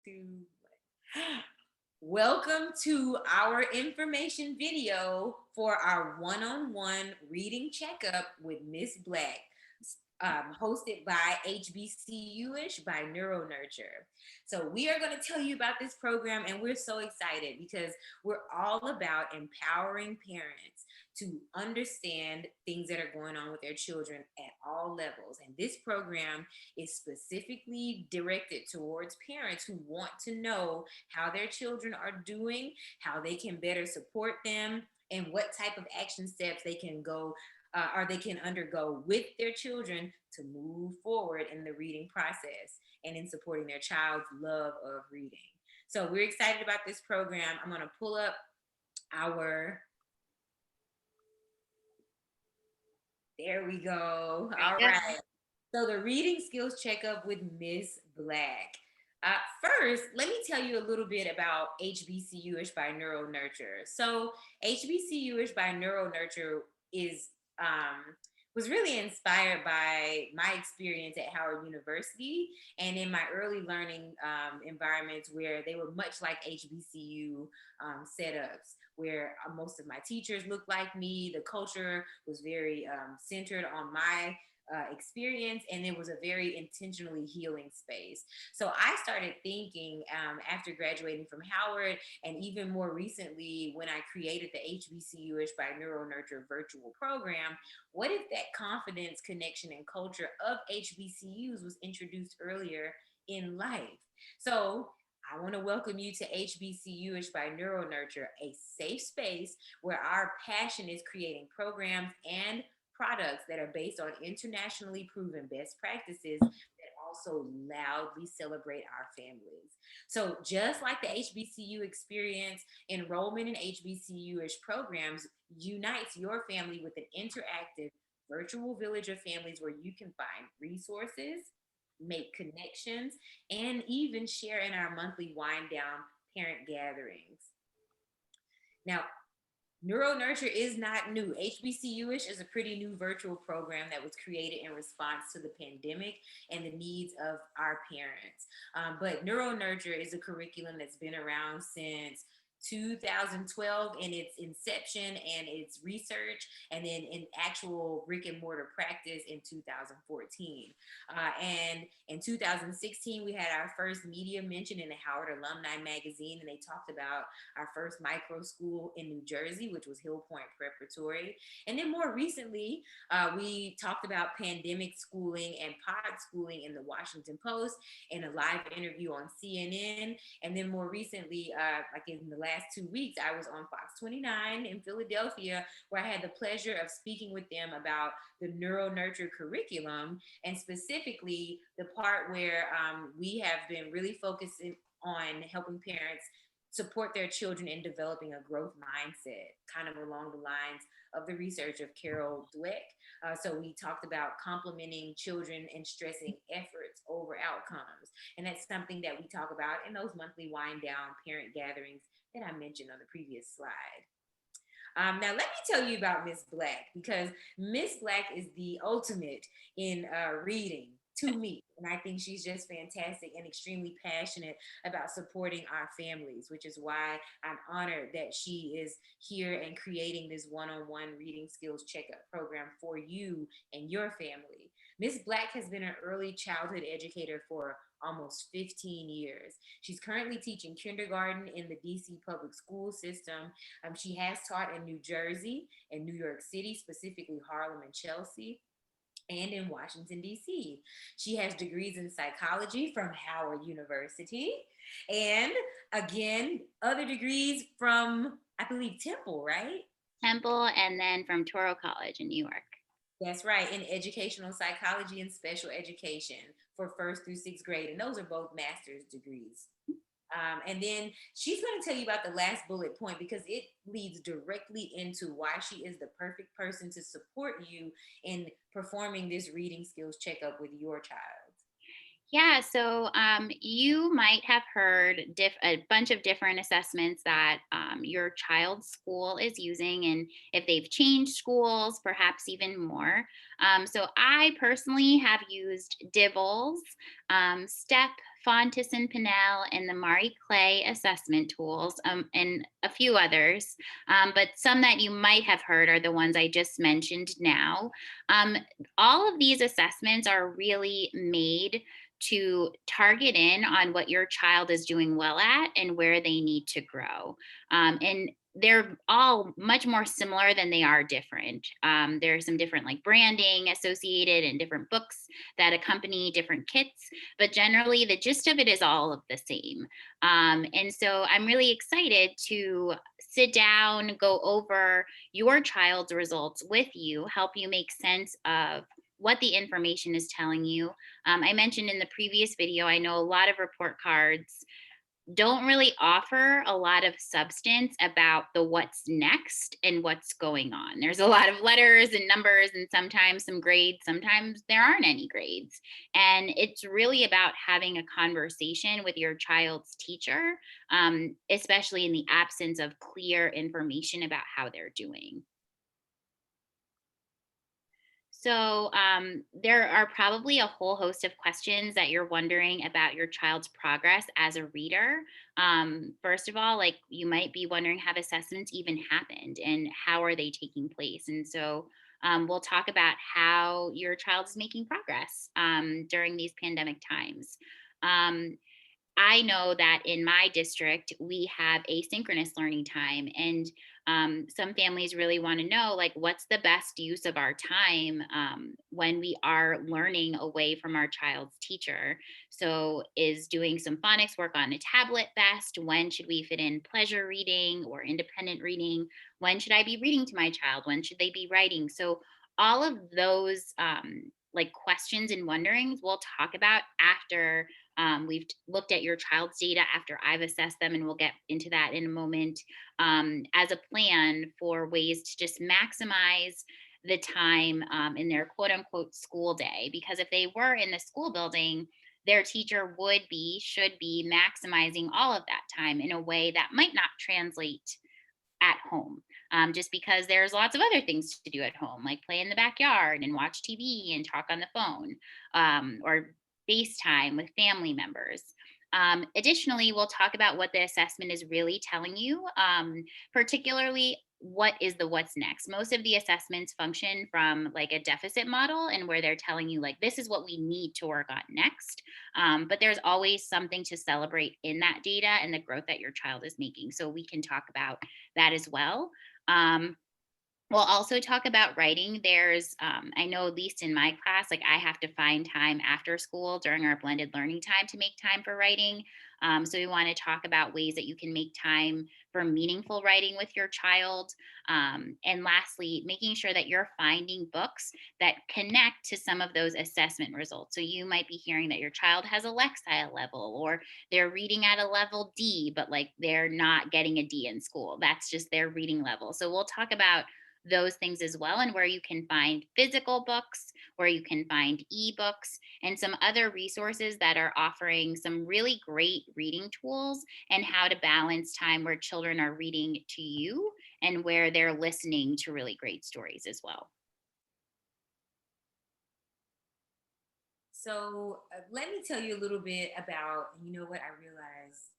Two. Welcome to our information video for our one-on-one reading checkup with Miss Black, hosted by HBCUish by NeuroNurture. So we are going to tell you about this program, and we're so excited because we're all about empowering parents to understand things that are going on with their children at all levels. And this program is specifically directed towards parents who want to know how their children are doing, how they can better support them, and what type of action steps they can go or they can undergo with their children to move forward in the reading process and in supporting their child's love of reading. So we're excited about this program. I'm going to pull up our There we go. All right. So the reading skills checkup with Miss Black. First, let me tell you a little bit about HBCUish by NeuroNurture. So HBCUish by NeuroNurture is was really inspired by my experience at Howard University and in my early learning environments where they were much like HBCU setups, where most of my teachers looked like me. The culture was very centered on my experience, and it was a very intentionally healing space. So I started thinking after graduating from Howard, and even more recently when I created the HBCUish by NeuroNurture virtual program, what if that confidence, connection, and culture of HBCUs was introduced earlier in life? So I want to welcome you to HBCUish by NeuroNurture, a safe space where our passion is creating programs and products that are based on internationally proven best practices that also loudly celebrate our families. So just like the HBCU experience, enrollment in HBCU-ish programs unites your family with an interactive virtual village of families where you can find resources, make connections, and even share in our monthly wind down parent gatherings. Now, NeuroNurture is not new. HBCUish is a pretty new virtual program that was created in response to the pandemic and the needs of our parents. But NeuroNurture is a curriculum that's been around since 2012 in its inception and its research, and then in actual brick and mortar practice in 2014. And in 2016, we had our first media mention in the Howard Alumni Magazine, and they talked about our first micro school in New Jersey, which was Hill Point Preparatory. And then more recently, we talked about pandemic schooling and pod schooling in the Washington Post in a live interview on CNN. And then more recently, like in the last 2 weeks, I was on Fox 29 in Philadelphia, where I had the pleasure of speaking with them about the NeuroNurture curriculum, and specifically the part where we have been really focusing on helping parents support their children in developing a growth mindset, kind of along the lines of the research of Carol Dweck. So we talked about complementing children and stressing efforts over outcomes. And that's something that we talk about in those monthly wind down parent gatherings that I mentioned on the previous slide. Now, let me tell you about Miss Black, because Miss Black is the ultimate in reading to me. And I think she's just fantastic and extremely passionate about supporting our families, which is why I'm honored that she is here and creating this one-on-one reading skills checkup program for you and your family. Miss Black has been an early childhood educator for almost 15 years. She's currently teaching kindergarten in the DC public school system. She has taught in New Jersey and New York City, specifically Harlem and Chelsea, and in Washington, D.C. She has degrees in psychology from Howard University, and again, other degrees from, I believe, Temple, right? Temple, and then from Toro College in New York. That's right, in educational psychology and special education for first through sixth grade. And those are both master's degrees. And then she's going to tell you about the last bullet point, because it leads directly into why she is the perfect person to support you in performing this reading skills checkup with your child. Yeah, so you might have heard a bunch of different assessments that your child's school is using, and if they've changed schools, perhaps even more. So I personally have used Dibbles, Step, Fontes and Pinnell and the Marie Clay assessment tools, and a few others. But some that you might have heard are the ones I just mentioned now. Um, all of these assessments are really made to target in on what your child is doing well at and where they need to grow. And they're all much more similar than they are different. There's some different like branding associated and different books that accompany different kits, but generally the gist of it is all of the same. And so I'm really excited to sit down, go over your child's results with you, help you make sense of what the information is telling you. I mentioned in the previous video, I know a lot of report cards don't really offer a lot of substance about the what's next and what's going on. There's a lot of letters and numbers and sometimes some grades, sometimes there aren't any grades. And it's really about having a conversation with your child's teacher, especially in the absence of clear information about how they're doing. So, there are probably a whole host of questions that you're wondering about your child's progress as a reader. First of all, like you might be wondering, have assessments even happened and how are they taking place? And so, we'll talk about how your child is making progress during these pandemic times. Um, I know that in my district, we have asynchronous learning time, and some families really want to know, like, what's the best use of our time when we are learning away from our child's teacher? So, is doing some phonics work on a tablet best? When should we fit in pleasure reading or independent reading? When should I be reading to my child? When should they be writing? So, all of those like questions and wonderings we'll talk about after we've looked at your child's data after I've assessed them, and we'll get into that in a moment, as a plan for ways to just maximize the time in their quote unquote school day. Because if they were in the school building, their teacher should be maximizing all of that time in a way that might not translate at home. Just because there's lots of other things to do at home, like play in the backyard and watch TV and talk on the phone, or FaceTime with family members. Additionally, we'll talk about what the assessment is really telling you, particularly what is the what's next. Most of the assessments function from like a deficit model and where they're telling you like this is what we need to work on next. But there's always something to celebrate in that data and the growth that your child is making. So we can talk about that as well. Um, we'll also talk about writing. I know at least in my class, like I have to find time after school during our blended learning time to make time for writing. So we want to talk about ways that you can make time for meaningful writing with your child. And lastly, making sure that you're finding books that connect to some of those assessment results. So you might be hearing that your child has a Lexile level, or they're reading at a level D, but like they're not getting a D in school. That's just their reading level. So we'll talk about those things as well, and where you can find physical books, where you can find ebooks, and some other resources that are offering some really great reading tools and how to balance time where children are reading to you and where they're listening to really great stories as well. So let me tell you a little bit about, you know what, I realized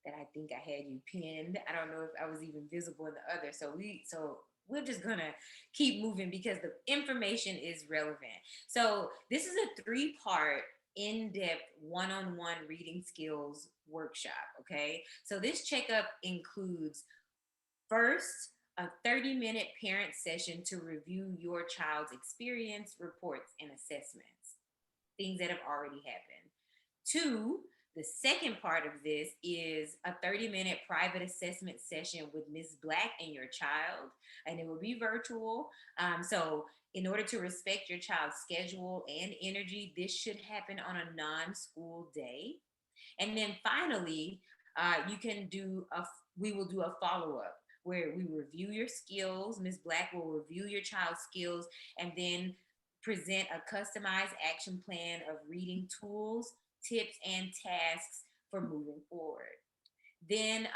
that I think I had you pinned. I don't know if I was even visible in the other. So we're just gonna keep moving because the information is relevant. So this is a three-part in-depth one-on-one reading skills workshop. Okay. So this checkup includes first a 30-minute parent session to review your child's experience, reports, and assessments, things that have already happened. Two, the second part of this is a 30-minute private assessment session with Ms. Black and your child, and it will be virtual. So, in order to respect your child's schedule and energy, this should happen on a non school day. And then finally, you can do a we will do a follow-up where we review your skills. Ms. Black will review your child's skills and then present a customized action plan of reading tools, tips, and tasks for moving forward. Then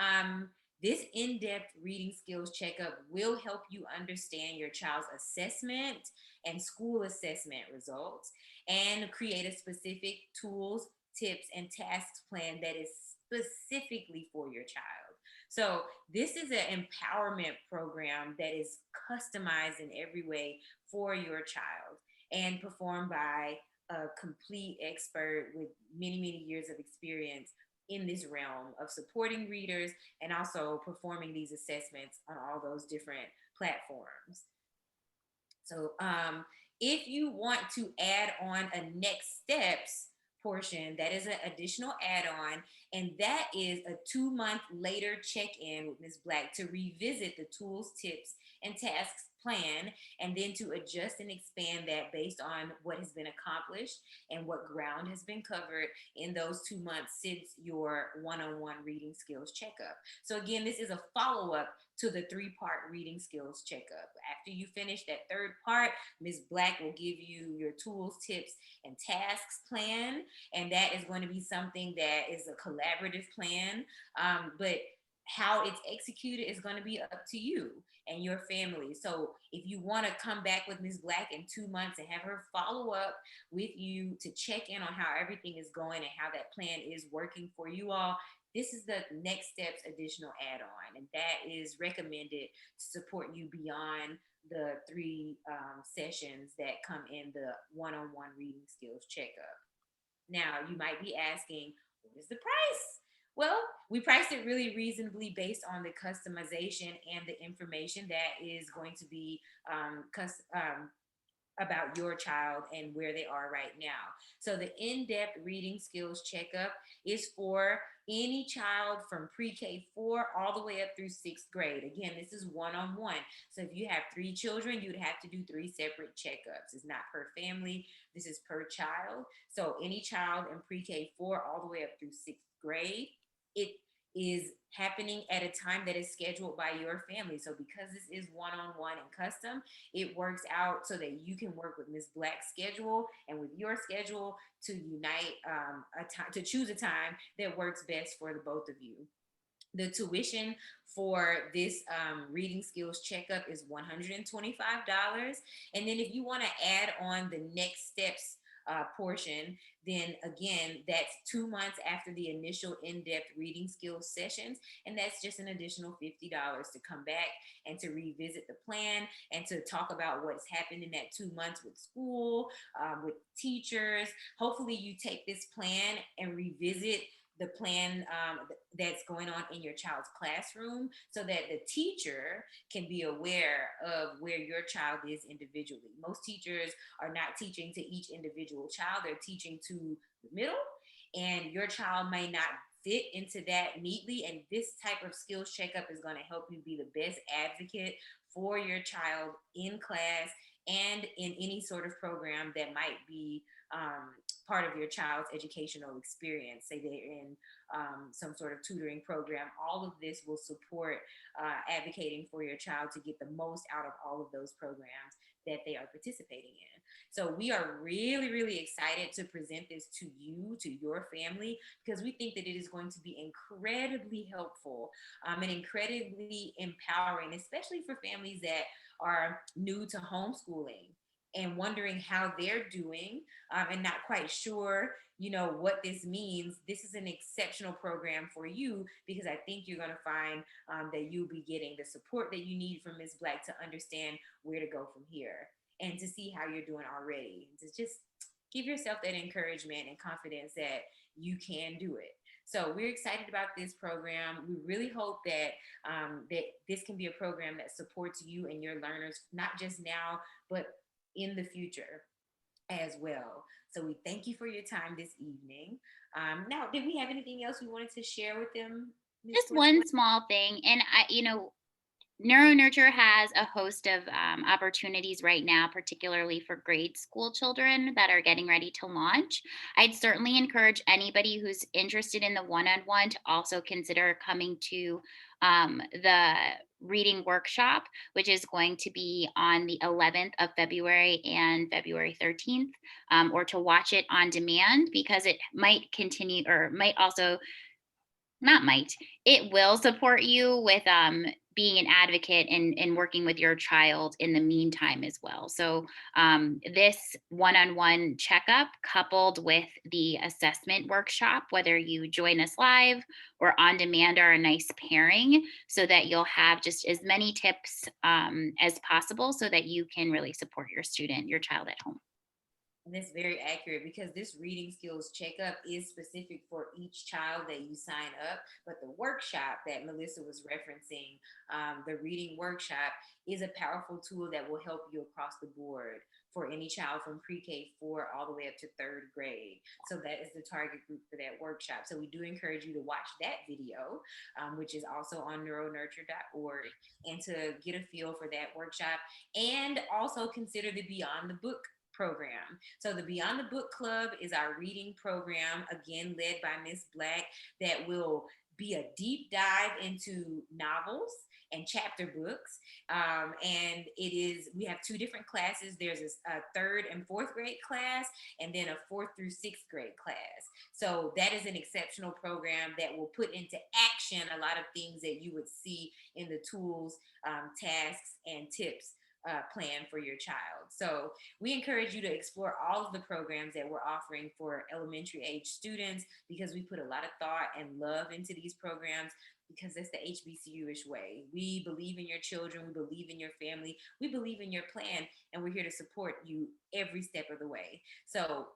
this in-depth reading skills checkup will help you understand your child's assessment and school assessment results and create a specific tools tips, and tasks plan that is specifically for your child. So, this is an empowerment program that is customized in every way for your child and performed by a complete expert with many, many years of experience in this realm of supporting readers and also performing these assessments on all those different platforms. So, if you want to add on a next steps portion, that is an additional add on, and that is a 2 month later check in with Ms. Black to revisit the tools, tips, and tasks plan, and then to adjust and expand that based on what has been accomplished and what ground has been covered in those 2 months since your one on one reading skills checkup. So, again, this is a follow up to the 3 part reading skills checkup. After you finish that third part, Ms. Black will give you your tools, tips, and tasks plan. And that is going to be something that is a collaborative plan. But how it's executed is going to be up to you and your family. So if you want to come back with Ms. Black in 2 months and have her follow up with you to check in on how everything is going and how that plan is working for you all, this is the next steps additional add-on, and that is recommended to support you beyond the 3 sessions that come in the one-on-one reading skills checkup. Now, you might be asking, what is the price? Well, we priced it really reasonably based on the customization and the information that is going to be about your child and where they are right now. So the in-depth reading skills checkup is for any child from pre-K 4 all the way up through 6th grade. Again, this is one-on-one. So if you have 3 children, you'd have to do 3 separate checkups. It's not per family. This is per child. So any child in pre-K 4 all the way up through 6th grade, it is happening at a time that is scheduled by your family. So because this is one-on-one and custom, it works out so that you can work with Ms. Black's schedule and with your schedule to unite a time, to choose a time that works best for the both of you. The tuition for this reading skills checkup is $125. And then if you want to add on the next steps portion, then again, that's 2 months after the initial in-depth reading skills sessions. And that's just an additional $50 to come back and to revisit the plan and to talk about what's happened in that 2 months with school, with teachers. Hopefully you take this plan and revisit the plan that's going on in your child's classroom so that the teacher can be aware of where your child is individually. Most teachers are not teaching to each individual child, they're teaching to the middle, and your child may not fit into that neatly. And this type of skills checkup is going to help you be the best advocate for your child in class and in any sort of program that might be part of your child's educational experience. Say they're in some sort of tutoring program. All of this will support advocating for your child to get the most out of all of those programs that they are participating in. So we are really, really excited to present this to you, to your family, because we think that it is going to be incredibly helpful and incredibly empowering, especially for families that are new to homeschooling and wondering how they're doing and not quite sure what this means. This is an exceptional program for you because I think you're going to find that you'll be getting the support that you need from Ms. Black to understand where to go from here and to see how you're doing already. To just give yourself that encouragement and confidence that you can do it. So we're excited about this program. We really hope that that this can be a program that supports you and your learners, not just now, but in the future as well. So we thank you for your time this evening. Now, did we have anything else we wanted to share with them, Ms. Just Portia? one small thing, and NeuroNurture has a host of opportunities right now, particularly for grade school children that are getting ready to launch. I'd certainly encourage anybody who's interested in the one on one to also consider coming to the reading workshop, which is going to be on the 11th of February and February 13th, or to watch it on demand because it might continue or might also not might it will support you with being an advocate and working with your child in the meantime as well. So, this one on one checkup coupled with the assessment workshop, whether you join us live or on demand, are a nice pairing so that you'll have just as many tips as possible so that you can really support your student, your child at home. And that's very accurate because this reading skills checkup is specific for each child that you sign up. But the workshop that Melissa was referencing, the reading workshop, is a powerful tool that will help you across the board for any child from pre-K 4 all the way up to third grade. So that is the target group for that workshop. So we do encourage you to watch that video, which is also on NeuroNurture.org, and to get a feel for that workshop, and also consider the Beyond the Book program. So the Beyond the Book Club is our reading program, again led by Miss Black, that will be a deep dive into novels and chapter books. And we have two different classes. There's a third and fourth grade class, and then a fourth through sixth grade class. So that is an exceptional program that will put into action a lot of things that you would see in the tools, tasks, and tips plan for your child. So we encourage you to explore all of the programs that we're offering for elementary age students, because we put a lot of thought and love into these programs, because it's the HBCUish way. We believe in your children, we believe in your family, we believe in your plan, and we're here to support you every step of the way. So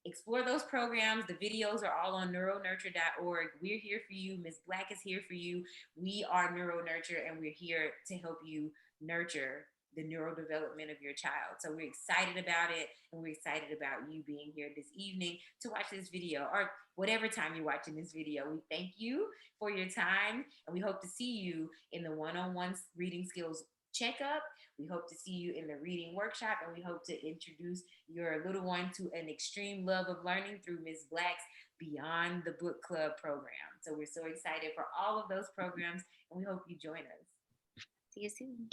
explore those programs. The videos are all on neuronurture.org. We're here for you. Ms. Black is here for you. We are NeuroNurture, and we're here to help you nurture the neurodevelopment of your child. So we're excited about it, and we're excited about you being here this evening to watch this video, or whatever time you're watching this video. We thank you for your time, and we hope to see you in the one-on-one reading skills checkup. We hope to see you in the reading workshop, and we hope to introduce your little one to an extreme love of learning through Ms. Black's Beyond the Book Club program. So we're so excited for all of those programs, and we hope you join us. See you soon.